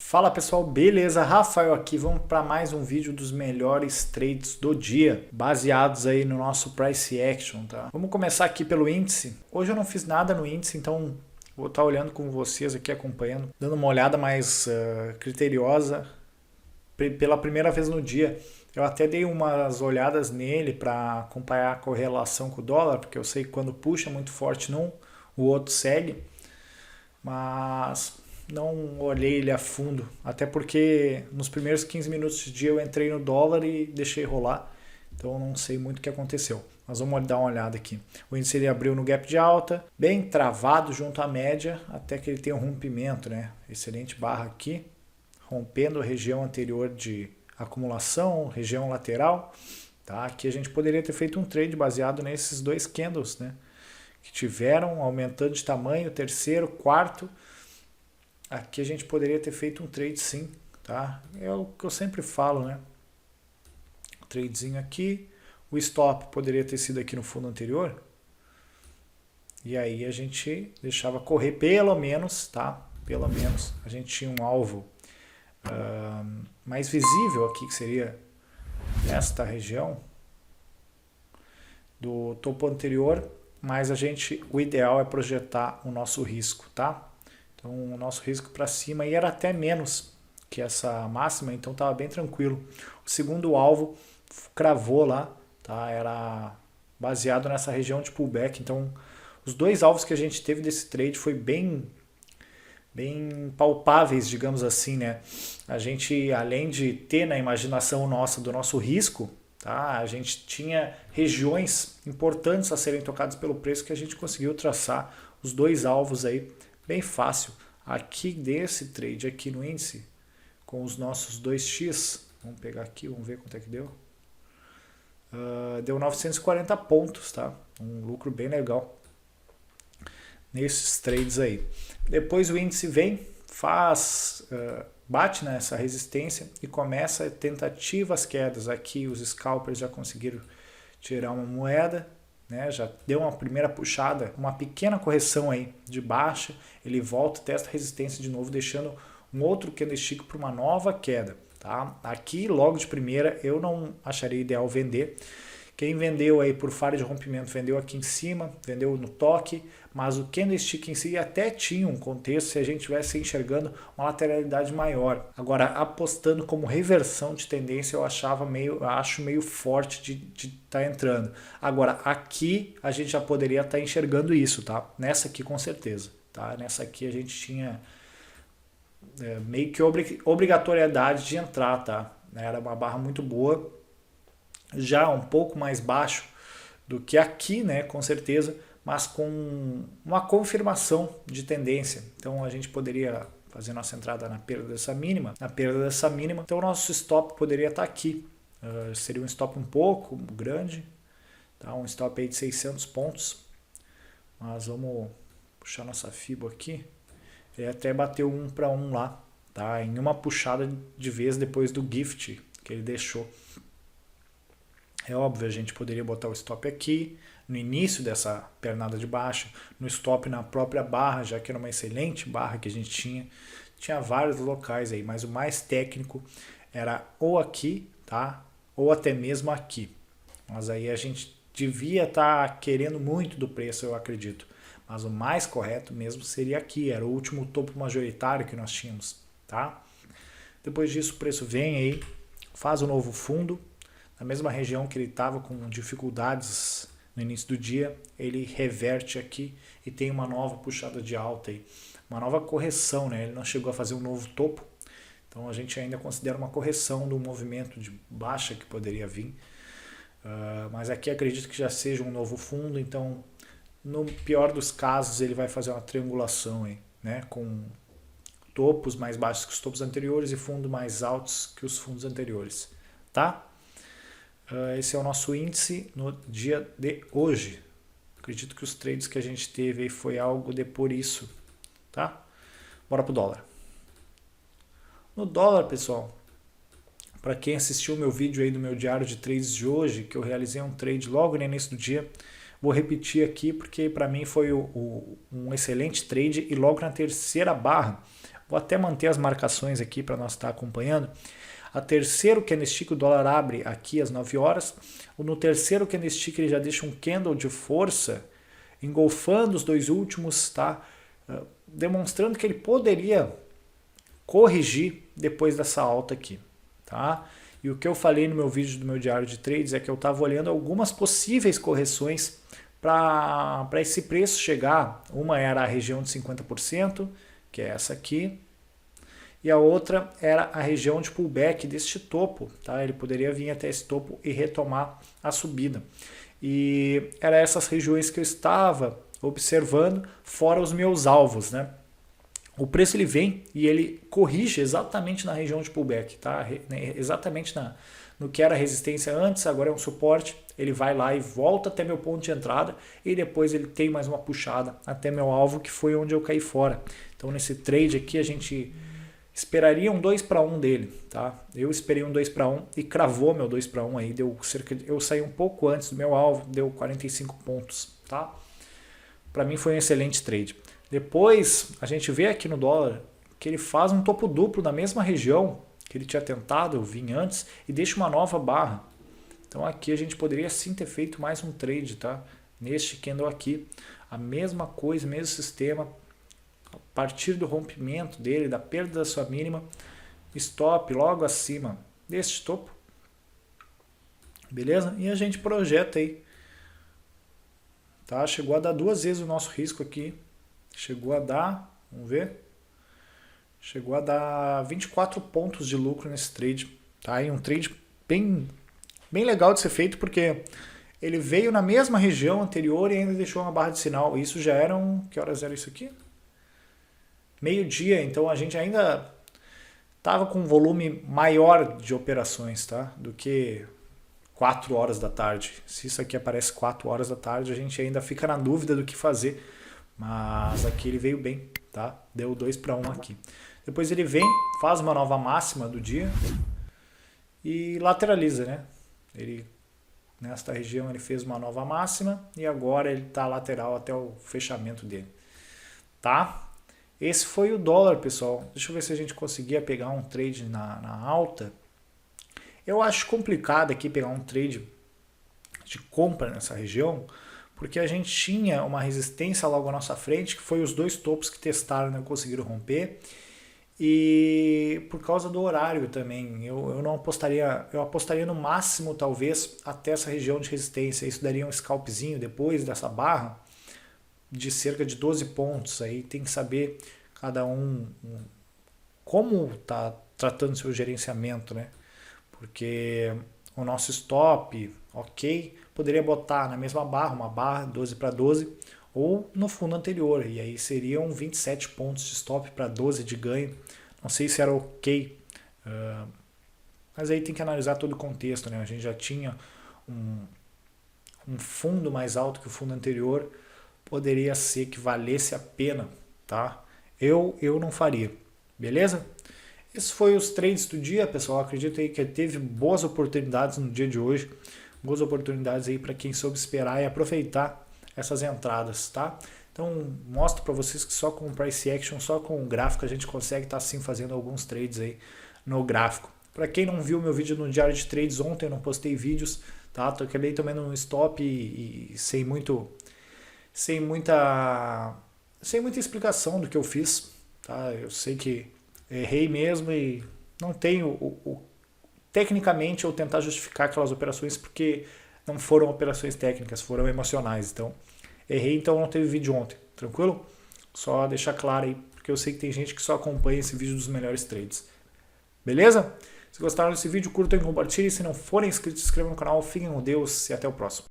Fala pessoal, beleza? Rafael aqui, vamos para mais um vídeo dos melhores trades do dia, baseados aí no nosso price action, tá? Vamos começar aqui pelo índice. Hoje eu não fiz nada no índice, então vou estar olhando com vocês aqui, acompanhando, dando uma olhada mais criteriosa pela primeira vez no dia. Eu até dei umas olhadas nele para acompanhar a correlação com o dólar, porque eu sei que quando puxa muito forte num, o outro segue, mas não olhei ele a fundo, até porque nos primeiros 15 minutos de dia eu entrei no dólar e deixei rolar, então não sei muito o que aconteceu. Mas vamos dar uma olhada aqui. O índice ele abriu no gap de alta, bem travado junto à média, até que ele tem um rompimento, né? Excelente barra aqui, rompendo a região anterior de acumulação, região lateral. Tá? Aqui a gente poderia ter feito um trade baseado nesses dois candles, né? Que tiveram aumentando de tamanho, terceiro, quarto. Aqui a gente poderia ter feito um trade sim, tá? É o que eu sempre falo, né? O tradezinho aqui, o stop poderia ter sido aqui no fundo anterior. E aí a gente deixava correr pelo menos, tá? Pelo menos a gente tinha um alvo mais visível aqui, que seria esta região do topo anterior, mas o ideal é projetar o nosso risco, tá? Então o nosso risco para cima e era até menos que essa máxima, então estava bem tranquilo. O segundo alvo cravou lá, tá? Era baseado nessa região de pullback, então os dois alvos que a gente teve desse trade foi bem palpáveis, digamos assim, né? A gente, além de ter na imaginação nossa do nosso risco, tá? A gente tinha regiões importantes a serem tocadas pelo preço que a gente conseguiu traçar os dois alvos aí bem fácil. Aqui desse trade aqui no índice, com os nossos 2x, vamos pegar aqui, vamos ver quanto é que deu. Deu 940 pontos, tá? Um lucro bem legal nesses trades aí. Depois o índice vem, bate nessa resistência e começa tentativas quedas. Aqui os scalpers já conseguiram tirar uma moeda, né? Já deu uma primeira puxada, uma pequena correção aí de baixa, ele volta, testa resistência de novo, deixando um outro candlestick para uma nova queda. Tá? Aqui logo de primeira eu não acharia ideal vender. Quem vendeu aí por falha de rompimento vendeu aqui em cima, vendeu no toque, mas o candlestick em si até tinha um contexto se a gente estivesse enxergando uma lateralidade maior. Agora, apostando como reversão de tendência, eu acho meio forte de estar entrando. Agora, aqui a gente já poderia estar enxergando isso, tá? Nessa aqui com certeza, tá? Nessa aqui a gente tinha meio que obrigatoriedade de entrar, tá? Era uma barra muito boa, já um pouco mais baixo do que aqui, né, com certeza, mas com uma confirmação de tendência. Então a gente poderia fazer nossa entrada na perda dessa mínima, então o nosso stop poderia estar aqui. Seria um stop um pouco grande, tá? Um stop aí de 600 pontos, mas vamos puxar nossa FIBO aqui. Ele até bateu 1 para 1 lá, tá? Em uma puxada de vez depois do gift que ele deixou. É óbvio, a gente poderia botar o stop aqui, no início dessa pernada de baixa, no stop na própria barra, já que era uma excelente barra que a gente tinha. Tinha vários locais aí, mas o mais técnico era ou aqui, tá? Ou até mesmo aqui. Mas aí a gente devia estar querendo muito do preço, eu acredito. Mas o mais correto mesmo seria aqui, era o último topo majoritário que nós tínhamos, tá? Depois disso o preço vem aí, faz o novo fundo, na mesma região que ele estava com dificuldades no início do dia, ele reverte aqui e tem uma nova puxada de alta aí, uma nova correção, né? Ele não chegou a fazer um novo topo, então a gente ainda considera uma correção do movimento de baixa que poderia vir, mas aqui acredito que já seja um novo fundo, então no pior dos casos ele vai fazer uma triangulação aí, né? Com topos mais baixos que os topos anteriores e fundos mais altos que os fundos anteriores, tá? Esse é o nosso índice no dia de hoje. Acredito que os trades que a gente teve aí foi algo de por isso, tá? Bora pro dólar. No dólar, pessoal, para quem assistiu o meu vídeo aí do meu diário de trades de hoje, que eu realizei um trade logo no início do dia, vou repetir aqui porque para mim foi um excelente trade e logo na terceira barra Vou até manter as marcações aqui para nós estar acompanhando. A terceiro candlestick o dólar abre aqui às 9 horas. No terceiro candlestick ele já deixa um candle de força, engolfando os dois últimos, tá? Demonstrando que ele poderia corrigir depois dessa alta aqui, tá? E o que eu falei no meu vídeo do meu diário de trades é que eu estava olhando algumas possíveis correções para esse preço chegar. Uma era a região de 50%, que é essa aqui, e a outra era a região de pullback deste topo, tá? Ele poderia vir até esse topo e retomar a subida. E eram essas regiões que eu estava observando, fora os meus alvos, né? O preço ele vem e ele corrige exatamente na região de pullback, tá? Exatamente no que era resistência antes, agora é um suporte. Ele vai lá e volta até meu ponto de entrada e depois ele tem mais uma puxada até meu alvo, que foi onde eu caí fora. Então nesse trade aqui a gente esperaria um 2-1 dele, tá? Eu esperei um 2-1 e cravou meu 2-1 aí, deu cerca de, eu saí um pouco antes do meu alvo, deu 45 pontos, tá? Para mim foi um excelente trade. Depois a gente vê aqui no dólar que ele faz um topo duplo na mesma região que ele tinha tentado vir antes e deixa uma nova barra. Então aqui a gente poderia sim ter feito mais um trade, tá? Neste candle aqui, a mesma coisa, mesmo sistema. A partir do rompimento dele, da perda da sua mínima, stop logo acima deste topo. Beleza? E a gente projeta aí. Tá? Chegou a dar 2 vezes o nosso risco aqui. Chegou a dar, vamos ver. Chegou a dar 24 pontos de lucro nesse trade. Tá? E um trade bem legal de ser feito, porque ele veio na mesma região anterior e ainda deixou uma barra de sinal. Isso já eram... Que horas era isso aqui? Meio-dia, então a gente ainda estava com um volume maior de operações, tá? Do que 4 horas da tarde. Se isso aqui aparece 4 horas da tarde, a gente ainda fica na dúvida do que fazer. Mas aqui ele veio bem, tá? Deu 2-1 aqui. Depois ele vem, faz uma nova máxima do dia e lateraliza, né? Ele, nesta região ele fez uma nova máxima e agora ele está lateral até o fechamento dele, tá? Esse foi o dólar, pessoal. Deixa eu ver se a gente conseguia pegar um trade na alta. Eu acho complicado aqui pegar um trade de compra nessa região, porque a gente tinha uma resistência logo à nossa frente, que foi os 2 topos que testaram e não conseguiram romper. E por causa do horário também, eu não apostaria, eu apostaria no máximo talvez até essa região de resistência. Isso daria um scalpzinho depois dessa barra de cerca de 12 pontos. Aí tem que saber cada um como está tratando seu gerenciamento, né? Porque o nosso stop, ok, poderia botar na mesma barra, uma barra 12/12, ou no fundo anterior, e aí seriam 27 pontos de stop para 12 de ganho. Não sei se era ok, mas aí tem que analisar todo o contexto, né? A gente já tinha um fundo mais alto que o fundo anterior, poderia ser que valesse a pena, tá? Eu não faria, beleza? Esses foram os trades do dia, pessoal. Acredito aí que teve boas oportunidades no dia de hoje, boas oportunidades aí para quem soube esperar e aproveitar essas entradas, tá? Então, mostro para vocês que só com o price action, só com o gráfico, a gente consegue estar sim fazendo alguns trades aí no gráfico. Para quem não viu meu vídeo no diário de trades ontem, eu não postei vídeos, tá? Acabei também no stop e sem muita explicação do que eu fiz, tá? Eu sei que errei mesmo e não tenho tecnicamente eu tentar justificar aquelas operações, porque não foram operações técnicas, foram emocionais. Então, errei, então não teve vídeo ontem, tranquilo? Só deixar claro aí, porque eu sei que tem gente que só acompanha esse vídeo dos melhores trades. Beleza? Se gostaram desse vídeo, curtam e compartilhem. Se não forem inscritos, se inscrevam no canal. Fiquem com Deus e até o próximo.